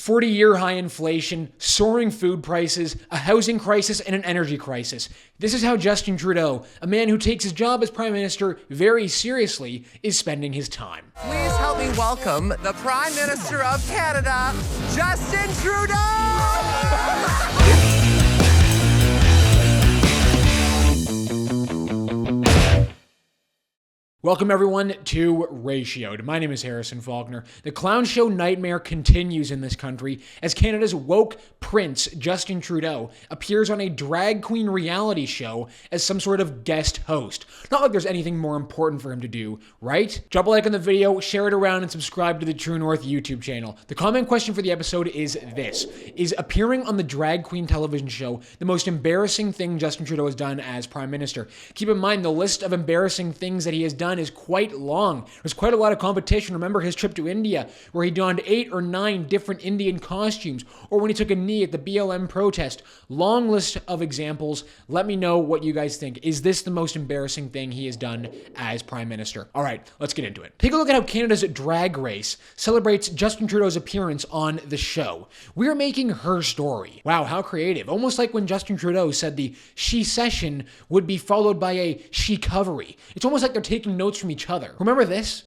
40-year high inflation, soaring food prices, a housing crisis, and an energy crisis. This is how Justin Trudeau, a man who takes his job as Prime Minister very seriously, is spending his time. Please help me welcome the Prime Minister of Canada, Justin Trudeau! Welcome everyone to Ratioed. My name is Harrison Faulkner. The clown show nightmare continues in this country as Canada's woke prince, Justin Trudeau, appears on a drag queen reality show as some sort of guest host. Not like there's anything more important for him to do, right? Drop a like on the video, share it around, and subscribe to the True North YouTube channel. The comment question for the episode is this: is appearing on the drag queen television show the most embarrassing thing Justin Trudeau has done as Prime Minister? Keep in mind, the list of embarrassing things that he has done is quite long. There's quite a lot of competition. Remember his trip to India, where he donned 8 or 9 different Indian costumes, or when he took a knee at the BLM protest. Long list of examples. Let me know what you guys think. Is this the most embarrassing thing he has done as Prime Minister? All right, let's get into it. Take a look at how Canada's Drag Race celebrates Justin Trudeau's appearance on the show. We're making her story. Wow, how creative. Almost like when Justin Trudeau said the she session would be followed by a she covery. It's almost like they're taking notes from each other. Remember this?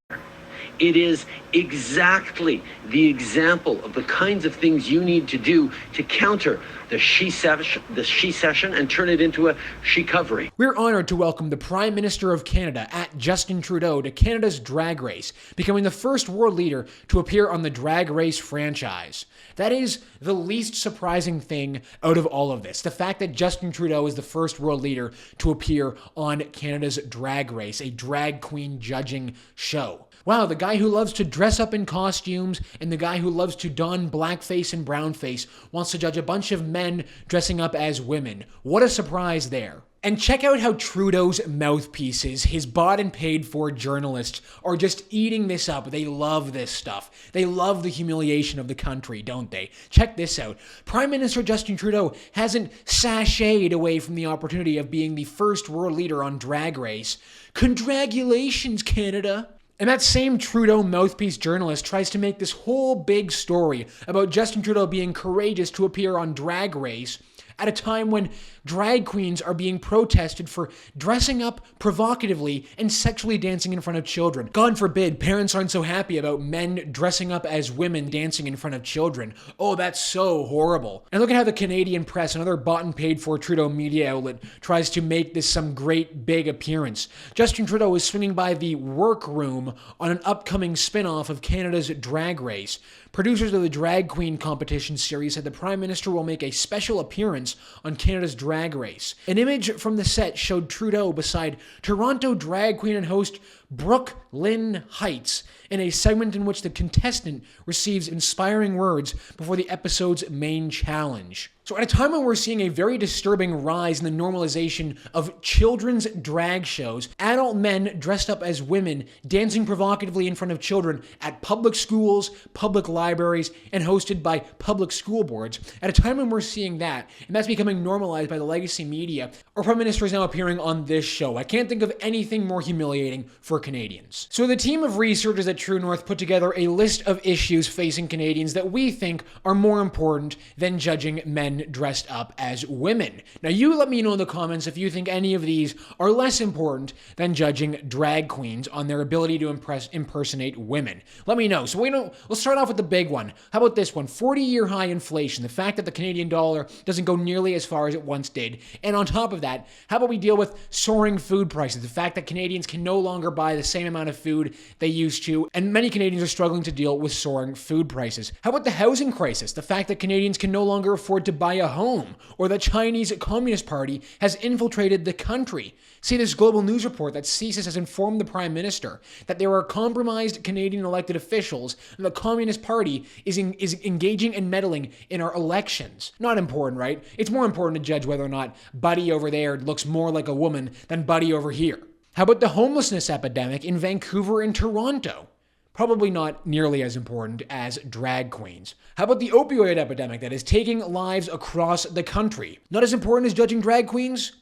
It is exactly the example of the kinds of things you need to do to counter the she session and turn it into a she covery. We're honored to welcome the Prime Minister of Canada at Justin Trudeau to Canada's Drag Race, becoming the first world leader to appear on the Drag Race franchise. That is the least surprising thing out of all of this. The fact that Justin Trudeau is the first world leader to appear on Canada's Drag Race, a drag queen judging show. Wow, the guy who loves to dress up in costumes and the guy who loves to don blackface and brownface wants to judge a bunch of men dressing up as women. What a surprise there. And check out how Trudeau's mouthpieces, his bought and paid for journalists, are just eating this up. They love this stuff. They love the humiliation of the country, don't they? Check this out. Prime Minister Justin Trudeau hasn't sashayed away from the opportunity of being the first world leader on Drag Race. Congratulations, Canada. And that same Trudeau mouthpiece journalist tries to make this whole big story about Justin Trudeau being courageous to appear on Drag Race at a time when drag queens are being protested for dressing up provocatively and sexually dancing in front of children. God forbid parents aren't so happy about men dressing up as women dancing in front of children. Oh, that's so horrible. And look at how the Canadian press, another bought and paid for Trudeau media outlet, tries to make this some great big appearance. Justin Trudeau is swinging by the workroom on an upcoming spin-off of Canada's Drag Race. Producers of the drag queen competition series said the Prime Minister will make a special appearance on Canada's Drag Race. An image from the set showed Trudeau beside Toronto drag queen and host Brooke Lynn Heights in a segment in which the contestant receives inspiring words before the episode's main challenge. So at a time when we're seeing a very disturbing rise in the normalization of children's drag shows, adult men dressed up as women dancing provocatively in front of children at public schools, public libraries, and hosted by public school boards, at a time when we're seeing that, and that's becoming normalized by the legacy media, our Prime Minister is now appearing on this show. I can't think of anything more humiliating for Canadians. So the team of researchers at True North put together a list of issues facing Canadians that we think are more important than judging men dressed up as women. Now you let me know in the comments if you think any of these are less important than judging drag queens on their ability to impersonate women. Let me know. So let's start off with the big one. How about this one? 40-year high inflation. The fact that the Canadian dollar doesn't go nearly as far as it once did. And on top of that, how about we deal with soaring food prices? The fact that Canadians can no longer buy the same amount of food they used to, and many Canadians are struggling to deal with soaring food prices. How about the housing crisis? The fact that Canadians can no longer afford to buy a home, or the Chinese Communist Party has infiltrated the country. See this global news report that CSIS has informed the Prime Minister that there are compromised Canadian elected officials and the Communist Party is engaging and meddling in our elections. Not important, right? It's more important to judge whether or not Buddy over there looks more like a woman than Buddy over here. How about the homelessness epidemic in Vancouver and Toronto? Probably not nearly as important as drag queens. How about the opioid epidemic that is taking lives across the country? Not as important as judging drag queens?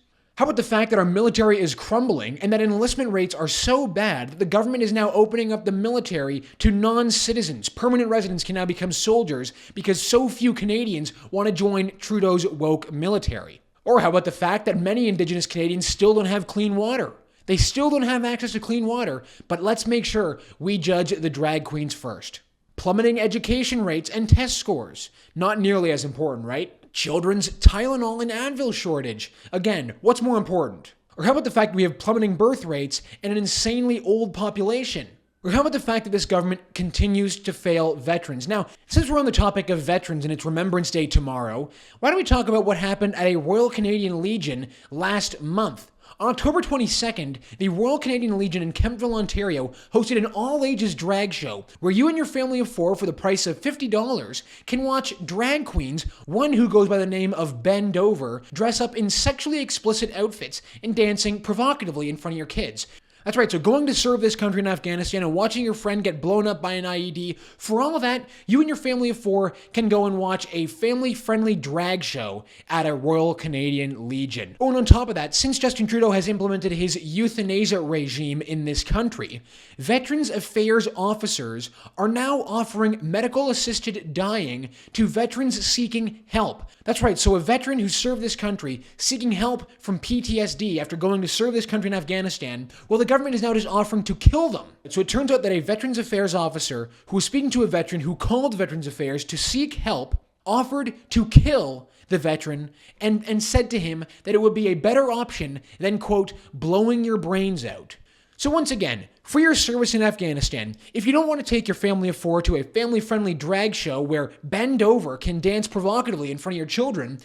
How about the fact that our military is crumbling and that enlistment rates are so bad that the government is now opening up the military to non-citizens? Permanent residents can now become soldiers because so few Canadians want to join Trudeau's woke military. Or how about the fact that many Indigenous Canadians still don't have clean water? They still don't have access to clean water, but let's make sure we judge the drag queens first. Plummeting education rates and test scores. Not nearly as important, right? Children's Tylenol and Advil shortage. Again, what's more important? Or how about the fact that we have plummeting birth rates and an insanely old population? Or how about the fact that this government continues to fail veterans? Now, since we're on the topic of veterans and it's Remembrance Day tomorrow, why don't we talk about what happened at a Royal Canadian Legion last month? On October 22nd, the Royal Canadian Legion in Kemptville, Ontario hosted an all-ages drag show where you and your family of 4 for the price of $50 can watch drag queens, one who goes by the name of Bend Over, dress up in sexually explicit outfits and dancing provocatively in front of your kids. That's right, so going to serve this country in Afghanistan and watching your friend get blown up by an IED, for all of that, you and your family of 4 can go and watch a family-friendly drag show at a Royal Canadian Legion. Oh, and on top of that, since Justin Trudeau has implemented his euthanasia regime in this country, Veterans Affairs officers are now offering medical-assisted dying to veterans seeking help. That's right, so a veteran who served this country seeking help from PTSD after going to serve this country in Afghanistan, well, the government is now just offering to kill them. So it turns out that a Veterans Affairs officer who was speaking to a veteran who called Veterans Affairs to seek help offered to kill the veteran and said to him that it would be a better option than, quote, blowing your brains out. So once again, for your service in Afghanistan, if you don't want to take your family of 4 to a family-friendly drag show where Bend Over can dance provocatively in front of your children,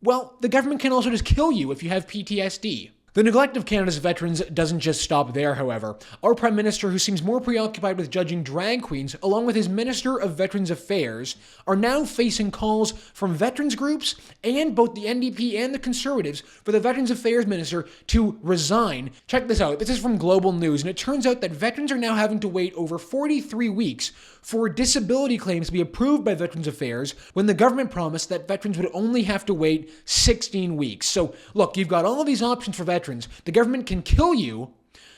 well, the government can also just kill you if you have PTSD. The neglect of Canada's veterans doesn't just stop there, however. Our Prime Minister, who seems more preoccupied with judging drag queens, along with his Minister of Veterans Affairs, are now facing calls from veterans groups and both the NDP and the Conservatives for the Veterans Affairs Minister to resign. Check this out. This is from Global News, and it turns out that veterans are now having to wait over 43 weeks for disability claims to be approved by Veterans Affairs when the government promised that veterans would only have to wait 16 weeks. So, look, you've got all of these options for veterans. The government can kill you,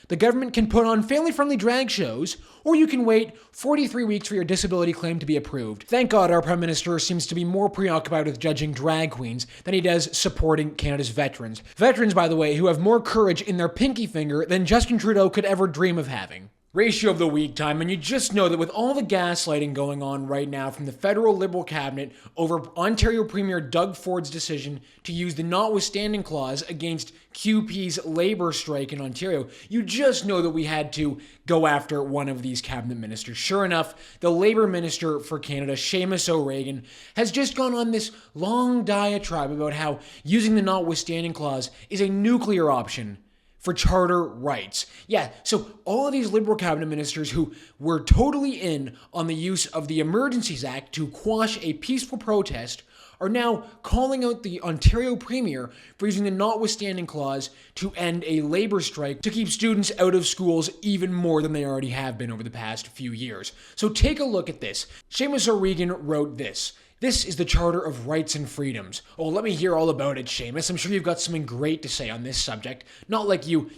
the government can put on family-friendly drag shows, or you can wait 43 weeks for your disability claim to be approved. Thank God our Prime Minister seems to be more preoccupied with judging drag queens than he does supporting Canada's veterans. Veterans, by the way, who have more courage in their pinky finger than Justin Trudeau could ever dream of having. Ratio of the week time, and you just know that with all the gaslighting going on right now from the federal Liberal cabinet over Ontario Premier Doug Ford's decision to use the notwithstanding clause against QP's labour strike in Ontario, you just know that we had to go after one of these cabinet ministers. Sure enough, the Labour Minister for Canada, Seamus O'Regan, has just gone on this long diatribe about how using the notwithstanding clause is a nuclear option for charter rights. Yeah, so all of these Liberal cabinet ministers who were totally in on the use of the Emergencies Act to quash a peaceful protest are now calling out the Ontario Premier for using the notwithstanding clause to end a labour strike to keep students out of schools even more than they already have been over the past few years. So take a look at this. Seamus O'Regan wrote this. This is the Charter of Rights and Freedoms. Oh, let me hear all about it, Seamus. I'm sure you've got something great to say on this subject. Not like you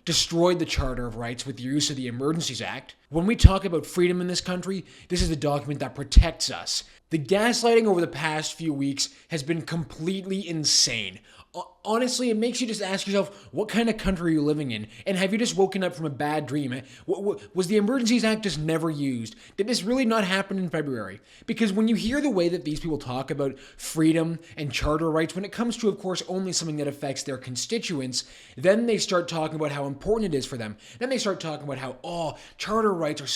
destroyed the Charter of Rights with the use of the Emergencies Act. When we talk about freedom in this country, this is the document that protects us. The gaslighting over the past few weeks has been completely insane. Honestly, it makes you just ask yourself, what kind of country are you living in? And have you just woken up from a bad dream? Was the Emergencies Act just never used? Did this really not happen in February? Because when you hear the way that these people talk about freedom and charter rights, when it comes to, of course, only something that affects their constituents, then they start talking about how important it is for them. Then they start talking about how, charter rights are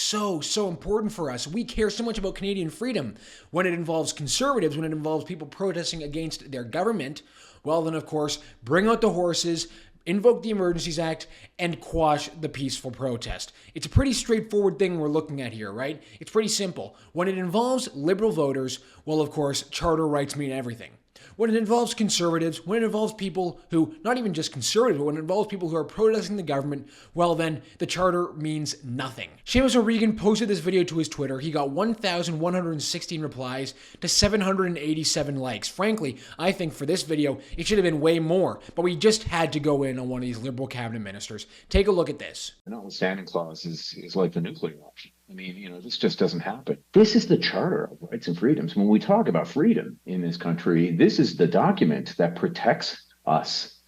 so important for us. We care so much about Canadian freedom. When it involves conservatives, when it involves people protesting against their government, well, then, of course, bring out the horses, invoke the Emergencies Act, and quash the peaceful protest. It's a pretty straightforward thing we're looking at here, right? It's pretty simple. When it involves Liberal voters, well, of course, charter rights mean everything. When it involves conservatives, when it involves people who, not even just conservatives, but when it involves people who are protesting the government, well then, the charter means nothing. Seamus O'Regan posted this video to his Twitter. He got 1,116 replies to 787 likes. Frankly, I think for this video, it should have been way more, but we just had to go in on one of these Liberal cabinet ministers. Take a look at this. The notwithstanding clause is like the nuclear option. I mean, this just doesn't happen. This is the Charter of Rights and Freedoms. When we talk about freedom in this country, this is the document that protects us.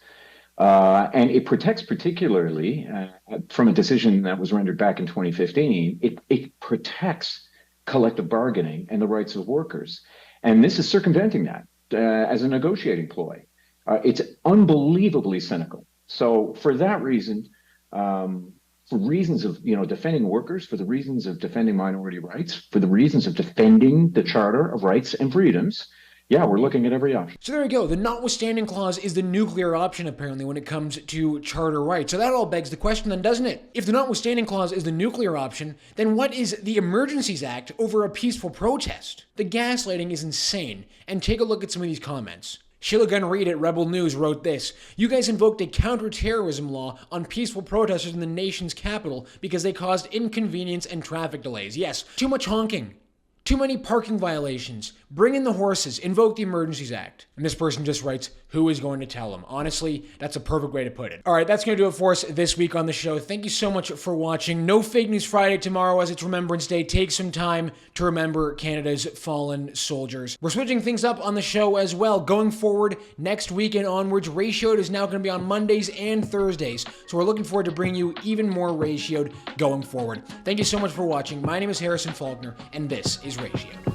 And it protects particularly from a decision that was rendered back in 2015. It protects collective bargaining and the rights of workers. And this is circumventing that as a negotiating ploy. It's unbelievably cynical. So for that reason, for reasons of defending workers, for the reasons of defending minority rights, for the reasons of defending the Charter of Rights and Freedoms, yeah, we're looking at every option. So there we go. The notwithstanding clause is the nuclear option, apparently, when it comes to charter rights. So that all begs the question then, doesn't it? If the notwithstanding clause is the nuclear option, then what is the Emergencies Act over a peaceful protest? The gaslighting is insane. And take a look at some of these comments. Sheila Gunn Reid at Rebel News wrote this: "You guys invoked a counter-terrorism law on peaceful protesters in the nation's capital because they caused inconvenience and traffic delays. Yes, too much honking. Too many parking violations. Bring in the horses. Invoke the Emergencies Act." And this person just writes, "Who is going to tell them?" Honestly, that's a perfect way to put it. All right, that's going to do it for us this week on the show. Thank you so much for watching. No Fake News Friday tomorrow as it's Remembrance Day. Take some time to remember Canada's fallen soldiers. We're switching things up on the show as well. Going forward, next week and onwards, Ratioed is now going to be on Mondays and Thursdays. So we're looking forward to bringing you even more Ratioed going forward. Thank you so much for watching. My name is Harrison Faulkner, and this is Ratioed.